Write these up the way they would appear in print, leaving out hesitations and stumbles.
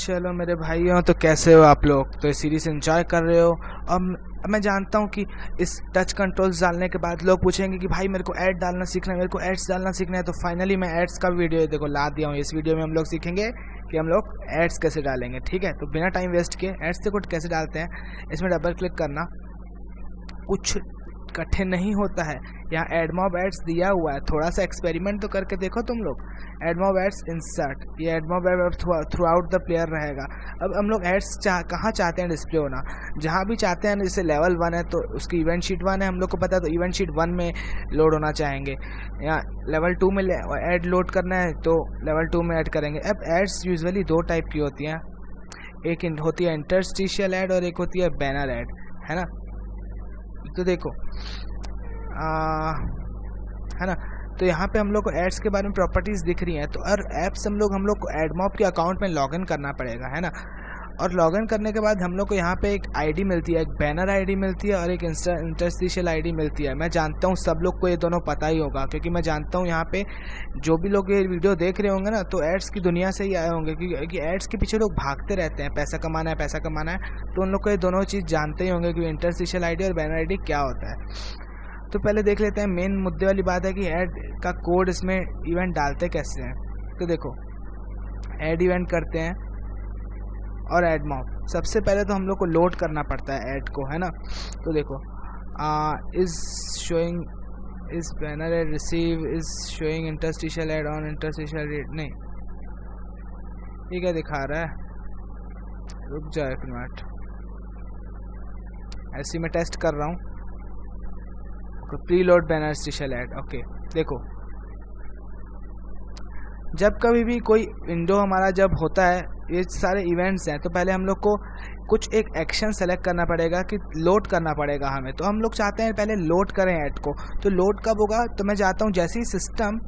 चलो मेरे भाइयों, तो कैसे हो आप लोग? तो इस सीरीज एंजॉय कर रहे हो। अब मैं जानता हूँ कि इस टच कंट्रोल्स डालने के बाद लोग पूछेंगे कि भाई मेरे को ऐड डालना सीखना है, मेरे को एड्स डालना सीखना है। तो फाइनली मैं एड्स का वीडियो देखो ला दिया हूँ। इस वीडियो में हम लोग सीखेंगे कि हम लोग एड्स कैसे डालेंगे। ठीक है, तो बिना टाइम वेस्ट किए एड्स देखो कैसे डालते हैं। इसमें डबल क्लिक करना, कुछ कठिन नहीं होता है। यहाँ एडमॉब एड्स दिया हुआ है, थोड़ा सा एक्सपेरिमेंट तो करके देखो तुम लोग। एडमॉब एड्स इंसर्ट, ये AdMob ad throughout the player रहेगा। अब हम लोग एड्स कहाँ चाहते हैं डिस्प्ले होना? जहाँ भी चाहते हैं, जैसे लेवल 1 है तो उसकी इवेंट शीट 1 है, हम लोग को पता है, तो इवेंट शीट 1 में लोड होना चाहेंगे। या लेवल 2 में ऐड लोड करना है तो लेवल 2 में ऐड करेंगे। अब एड्स यूजुअली दो टाइप की होती हैं, एक होती है इंटरस्टिशियल ऐड और एक होती है बैनर ऐड, है ना। तो देखो है ना, तो यहाँ पे हम लोग को एड्स के बारे में प्रॉपर्टीज़ दिख रही हैं। तो और ऐप्स हम लोग को एडमॉब के अकाउंट में लॉगिन करना पड़ेगा, है ना। और लॉगिन करने के बाद हम लोग को यहाँ पे एक आईडी मिलती है, एक बैनर आईडी मिलती है और एक इंटरस्टिशियल आईडी मिलती है। मैं जानता हूँ सब लोग को ये दोनों पता ही होगा, क्योंकि मैं जानता हूँ यहाँ पे जो भी लोग ये वीडियो देख रहे होंगे ना, तो एड्स की दुनिया से ही आए होंगे, क्योंकि एड्स के पीछे लोग भागते रहते हैं, पैसा कमाना है पैसा कमाना है। तो उन लोग को ये दोनों चीज़ जानते ही होंगे कि इंटरस्टिशियल आईडी और बैनर आईडी क्या होता है। तो पहले देख लेते हैं, मेन मुद्दे वाली बात है कि ऐड का कोड इसमें इवेंट डालते कैसे हैं। तो देखो ऐड इवेंट करते हैं और ऐड मॉब। सबसे पहले तो हम लोग को लोड करना पड़ता है ऐड को, है ना। तो देखो इज शोइंग इस banner ad receive is showing interstitial add on interstitial rate, नहीं ये क्या दिखा रहा है, रुक जाओ एक मिनट, ऐसे मैं टेस्ट कर रहा हूँ। Preload banner interstitial ad, okay. देखो जब कभी भी कोई विंडो हमारा जब होता है, ये सारे इवेंट्स हैं, तो पहले हम लोग को कुछ एक एक्शन सेलेक्ट करना पड़ेगा कि लोड करना पड़ेगा हमें। तो हम लोग चाहते हैं पहले लोड करें ऐड को। तो लोड कब होगा? तो मैं चाहता हूँ जैसे ही सिस्टम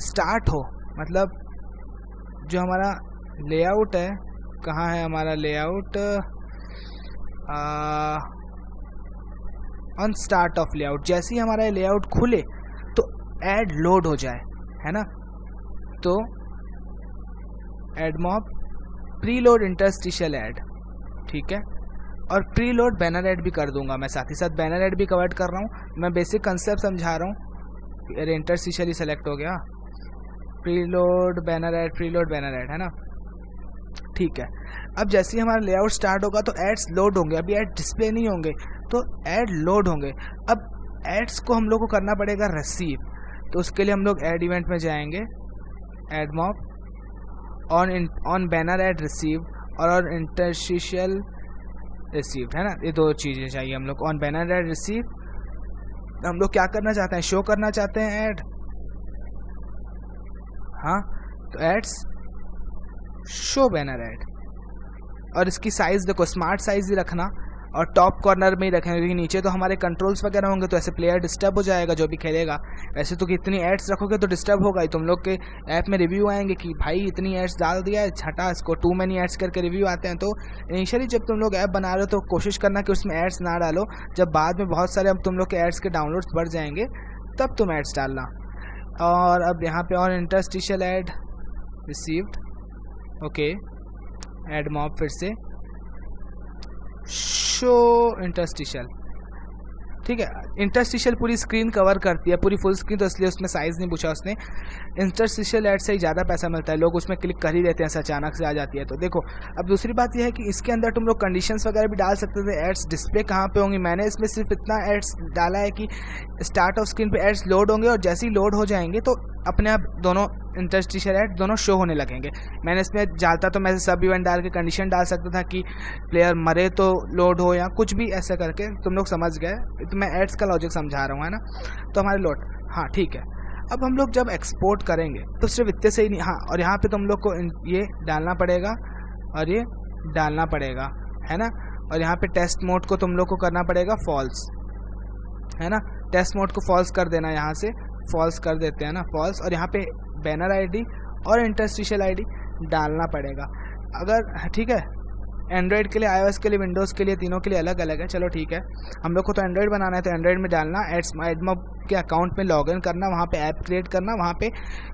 स्टार्ट हो, मतलब जो हमारा लेआउट है, कहाँ है हमारा layout, on start of layout, जैसे ही हमारा लेआउट खुले तो ऐड लोड हो जाए, है ना। तो एडमॉब प्रीलोड इंटरस्टिशियल ऐड, ठीक है। और प्रीलोड बैनर ऐड भी कर दूंगा मैं, साथ ही साथ बैनर ऐड भी कवर कर रहा हूँ। मैं बेसिक कंसेप्ट समझा रहा हूँ। अरे इंटरस्टिशियल ही सेलेक्ट हो गया, preload banner ad, preload banner ad, है ना, ठीक है। अब जैसे ही हमारा लेआउट स्टार्ट होगा तो एड्स लोड होंगे। अभी ऐड डिस्प्ले नहीं होंगे, तो ऐड लोड होंगे। अब एड्स को हम लोग को करना पड़ेगा रिसीव। तो उसके लिए हम लोग ऐड इवेंट में जाएंगे, add mob on banner ad receive और इंटरस्टिशियल रिसीव, है ना। ये दो चीज़ें चाहिए हम लोग को। ऑन बैनर ऐड रिसीव हम लोग क्या करना चाहते हैं, शो करना चाहते हैं ऐड, हाँ। तो एड्स शो बैनर ऐड, और इसकी साइज़ देखो स्मार्ट साइज़ ही रखना और टॉप कॉर्नर में ही रखेंगे, क्योंकि नीचे तो हमारे कंट्रोल्स वगैरह होंगे, तो ऐसे प्लेयर डिस्टर्ब हो जाएगा जो भी खेलेगा। वैसे तो कितनी एड्स रखोगे तो डिस्टर्ब होगा ही। तुम लोग के ऐप में रिव्यू आएंगे कि भाई इतनी एड्स डाल दिया है, छटा इसको, टू मैनी एड्स करके रिव्यू आते हैं। तो इनिशियली जब तुम लोग ऐप बना रहे हो तो कोशिश करना कि उसमें एड्स ना डालो। जब बाद में बहुत सारे अब तुम लोग के एड्स के डाउनलोड्स बढ़ जाएंगे तब तुम एड्स डालना। और अब यहाँ पे और interstitial add received, okay. Add mob फिर से शो इंटरस्टिशियल, ठीक है। इंटरस्टिशियल पूरी स्क्रीन कवर करती है, पूरी फुल स्क्रीन, तो इसलिए उसमें साइज़ नहीं पूछा उसने। इंटरस्टिशियल ऐड से ही ज़्यादा पैसा मिलता है, लोग उसमें क्लिक कर ही देते हैं, ऐसा अचानक से आ जाती है। तो देखो अब दूसरी बात यह है कि इसके अंदर तुम लोग कंडीशंस वगैरह भी डाल सकते थे, एड्स डिस्प्ले कहाँ पे होंगी। मैंने इसमें सिर्फ इतना एड्स डाला है कि स्टार्ट ऑफ स्क्रीन पे एड्स लोड होंगे और जैसे ही लोड हो जाएंगे तो अपने आप दोनों इंटरस्टिशियल ऐड दोनों शो होने लगेंगे। मैंने इसमें डालता तो मैं सब इवेंट डाल के कंडीशन डाल सकता था कि प्लेयर मरे तो लोड हो, या कुछ भी ऐसा करके, तुम लोग समझ गए। तो मैं एड्स का लॉजिक समझा रहा हूँ, है ना। तो हमारे लोड, हाँ ठीक है। अब हम लोग जब एक्सपोर्ट करेंगे तो सिर्फ इतने से ही नहीं, हाँ, और यहाँ पे तुम लोग को ये डालना पड़ेगा और ये डालना पड़ेगा, है ना। और यहाँ पे टेस्ट मोड को तुम लोग को करना पड़ेगा फॉल्स, है ना। टेस्ट मोड को फॉल्स कर देना, यहाँ से फॉल्स कर देते हैं ना, फॉल्स। और यहाँ पे बैनर आईडी और इंटरस्टिशियल आईडी डालना पड़ेगा। अगर ठीक है, एंड्रॉयड के लिए, iOS के लिए, विंडोज़ के लिए, तीनों के लिए अलग अलग है। चलो ठीक है, हम लोग को तो एंड्रॉयड बनाना है, तो एंड्रॉयड में डालना एडमॉब के अकाउंट में लॉगिन करना, वहाँ पे ऐप क्रिएट करना, वहाँ पे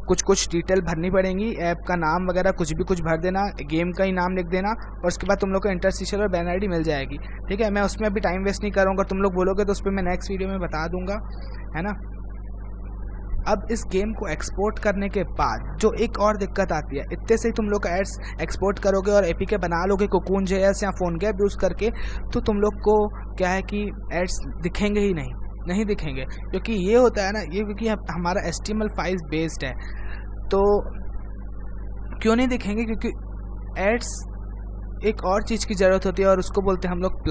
कुछ डिटेल भरनी पड़ेंगी, ऐप का नाम वगैरह कुछ भर देना, गेम का ही नाम लिख देना, और उसके बाद तुम लोग को इंटरस्टिशियल और बैन आईडी मिल जाएगी। ठीक है, मैं उसमें अभी टाइम वेस्ट नहीं करूँगा, तुम लोग बोलोगे तो उस पर मैं नेक्स्ट वीडियो में बता दूंगा, है ना। अब इस गेम को एक्सपोर्ट करने के बाद जो एक और दिक्कत आती है, इतने से ही तुम लोग एड्स एक्सपोर्ट करोगे और एपीके बना लोगे cocoon.js या PhoneGap यूज़ करके, तो तुम लोग को क्या है कि एड्स दिखेंगे ही नहीं दिखेंगे, क्योंकि ये होता है ना, ये क्योंकि हमारा HTML5 बेस्ड है, तो क्यों नहीं दिखेंगे, क्योंकि एड्स एक और चीज़ की ज़रूरत होती है और उसको बोलते हैं हम लोग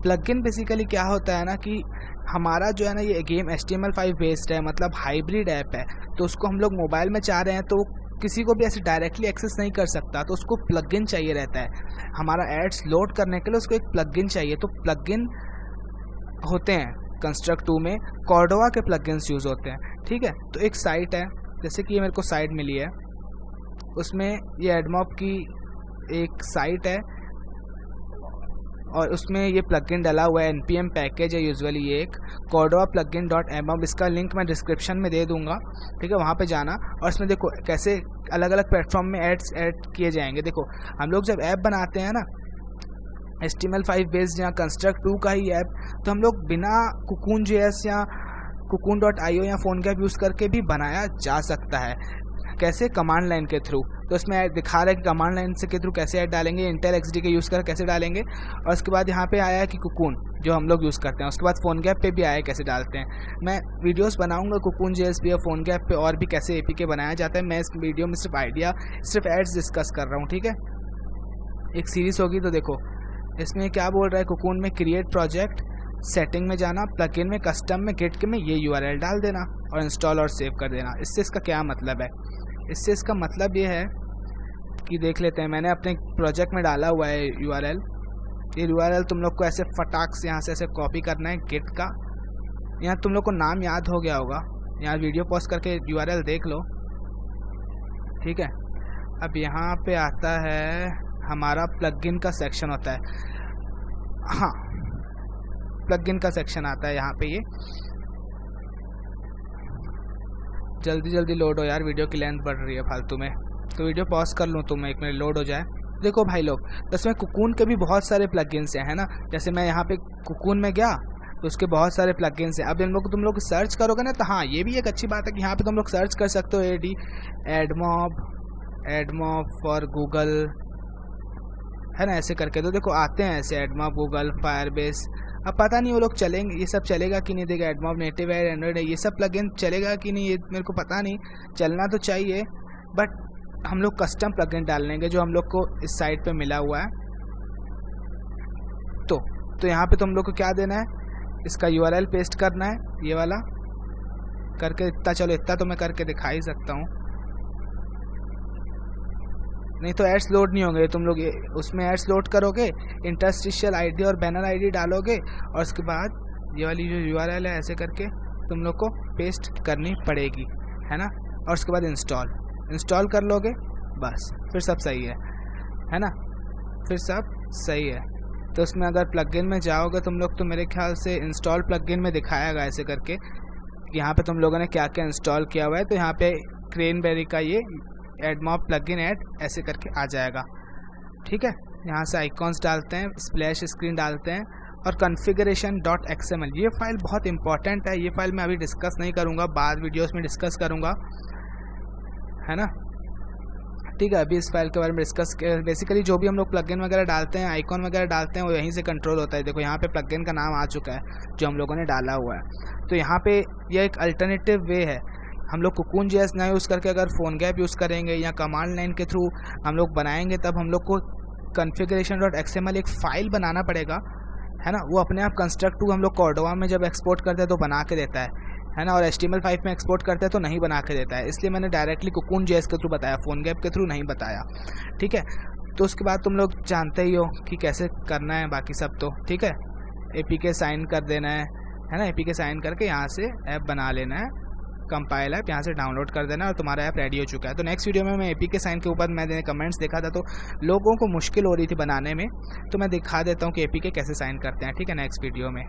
प्लगइन बेसिकली क्या होता है ना कि हमारा जो है ना ये गेम HTML5 बेस्ड है, मतलब हाइब्रिड ऐप है, तो उसको हम लोग मोबाइल में चाह रहे हैं तो किसी को भी ऐसे डायरेक्टली एक्सेस नहीं कर सकता, तो उसको प्लगइन चाहिए रहता है। हमारा एड्स लोड करने के लिए उसको एक प्लगइन चाहिए, तो प्लगइन होते हैं कंस्ट्रक्ट 2 में कॉर्डोवा के प्लगइन्स यूज़ होते हैं। ठीक है, तो एक साइट है, जैसे कि ये मेरे को साइट मिली है, उसमें ये एडमॉब की एक साइट है और उसमें ये प्लगइन डला हुआ है, npm पैकेज है यूजुअली, ये एक कॉर्डोवा plugin.mob, इसका लिंक मैं डिस्क्रिप्शन में दे दूंगा। ठीक है, वहाँ पे जाना और इसमें देखो कैसे अलग अलग प्लेटफॉर्म में एड्स ऐड किए जाएंगे। देखो हम लोग जब ऐप बनाते हैं ना HTML5 बेस्ड या कंस्ट्रक्ट 2 का ही ऐप, तो हम लोग बिना cocoon.js या cocoon.io या PhoneGap यूज़ करके भी बनाया जा सकता है। कैसे? कमांड लाइन के थ्रू। तो इसमें दिखा रहा है कि कमांड लाइन से के थ्रू कैसे ऐड डालेंगे, इंटेल XD के यूज़ कर कैसे डालेंगे, और उसके बाद यहाँ पे आया है कि cocoon जो हम लोग यूज़ करते हैं, उसके बाद PhoneGap पे भी आया है कैसे डालते हैं। मैं वीडियोस बनाऊंगा cocoon.js पे और PhoneGap पे और भी कैसे APK बनाया जाता है। मैं इस वीडियो में सिर्फ एड्स डिस्कस कर रहा हूँ। ठीक है, एक सीरीज़ होगी। तो देखो इसमें क्या बोल रहा है, cocoon में क्रिएट प्रोजेक्ट, सेटिंग में जाना, प्लगइन में, कस्टम में, गिट के में ये URL डाल देना और इंस्टॉल और सेव कर देना। इससे इसका क्या मतलब है? इससे इसका मतलब ये है कि देख लेते हैं, मैंने अपने प्रोजेक्ट में डाला हुआ है URL। ये URL तुम लोग को ऐसे फटाक से यहाँ से ऐसे कॉपी करना है गिट का। यहाँ तुम लोग को नाम याद हो गया होगा, यहाँ वीडियो पॉज करके URL देख लो। ठीक है, अब यहाँ पे आता है हमारा प्लगइन का सेक्शन होता है। हाँ, प्लगइन का सेक्शन आता है यहाँ पे। ये जल्दी लोड हो यार, वीडियो की लेंथ बढ़ रही है फालतू में, तो वीडियो पॉज कर लूँ तो मैं 1 मिनट लोड हो जाए। देखो भाई लोग, इसमें cocoon के भी बहुत सारे प्लगइन्स हैं, है ना। जैसे मैं यहाँ पे cocoon में गया तो उसके बहुत सारे प्लगइन्स हैं। अब इन लोग तुम लोग सर्च करोगे ना, तो हाँ ये भी एक अच्छी बात है कि यहाँ पे तुम लोग सर्च कर सकते हो एडमॉब फॉर गूगल, है ना, ऐसे करके। तो देखो आते हैं ऐसे एडमॉब, गूगल, फायरबेस। अब पता नहीं वो लोग चलेंगे, ये सब चलेगा कि नहीं। देखा एडमॉब नेटिव है, एंड्रॉइड है, ये सब प्लगइन चलेगा कि नहीं, ये मेरे को पता नहीं। चलना तो चाहिए, बट हम लोग कस्टम प्लगइन डाल लेंगे जो हम लोग को इस साइट पे मिला हुआ है। तो यहाँ पे तुम लोग को क्या देना है, इसका URL पेस्ट करना है, ये वाला करके। इतना तो मैं करके दिखा ही सकता हूँ, नहीं तो एड्स लोड नहीं होंगे। तुम लोग उसमें एड्स लोड करोगे, इंटरस्टिशियल ID और बैनर ID डालोगे, और उसके बाद ये वाली जो URL है ऐसे करके तुम लोग को पेस्ट करनी पड़ेगी, है ना। और उसके बाद इंस्टॉल कर लोगे, बस फिर सब सही है ना, फिर सब सही है। तो उसमें अगर प्लगइन में जाओगे तुम लोग, तो मेरे ख्याल से इंस्टॉल प्लगइन में दिखाएगा ऐसे करके यहाँ पे तुम लोगों ने क्या क्या इंस्टॉल किया हुआ है। तो यहाँ पे क्रेनबेरी का ये एडमॉब प्लगइन ऐड ऐसे करके आ जाएगा। ठीक है, यहाँ से आइकॉन्स डालते हैं, स्प्लैश स्क्रीन डालते हैं, और configuration.xml ये फाइल बहुत इंपॉर्टेंट है। ये फाइल मैं अभी डिस्कस नहीं करूँगा, बाद वीडियोस में डिस्कस करूँगा, है ना। ठीक है, अभी इस फाइल के बारे में डिस्कस। बेसिकली जो भी हम लोग प्लगइन वगैरह डालते हैं, आइकॉन वगैरह डालते हैं, वो यहीं से कंट्रोल होता है। देखो यहाँ पे प्लगइन का नाम आ चुका है जो हम लोगों ने डाला हुआ है। तो यहाँ पे यह एक अल्टरनेटिव वे है। हम लोग cocoon.js ना यूज़ करके अगर PhoneGap यूज़ करेंगे या कमांड लाइन के थ्रू हम लोग बनाएंगे, तब हम लोग को configuration.xml एक फ़ाइल बनाना पड़ेगा, है ना। वो अपने आप कंस्ट्रक्ट 2 हम लोग कॉर्डोवा में जब एक्सपोर्ट करते हैं तो बना के देता है ना, और HTML5 में एक्सपोर्ट करते हैं तो नहीं बना के देता है। इसलिए मैंने डायरेक्टली cocoon.js के थ्रू बताया, PhoneGap के थ्रू नहीं बताया। ठीक है, तो उसके बाद तुम लोग जानते ही हो कि कैसे करना है बाकी सब। तो ठीक है, APK साइन कर देना है ना, APK साइन करके यहाँ से ऐप बना लेना है। कंपाइल ऐप, यहाँ से डाउनलोड कर देना और तुम्हारा ऐप रेडी हो चुका है। तो नेक्स्ट वीडियो में मैं APK साइन के ऊपर मैंने कमेंट्स देखा था, तो लोगों को मुश्किल हो रही थी बनाने में, तो मैं दिखा देता हूँ कि APK कैसे साइन करते हैं, ठीक है, नेक्स्ट वीडियो में।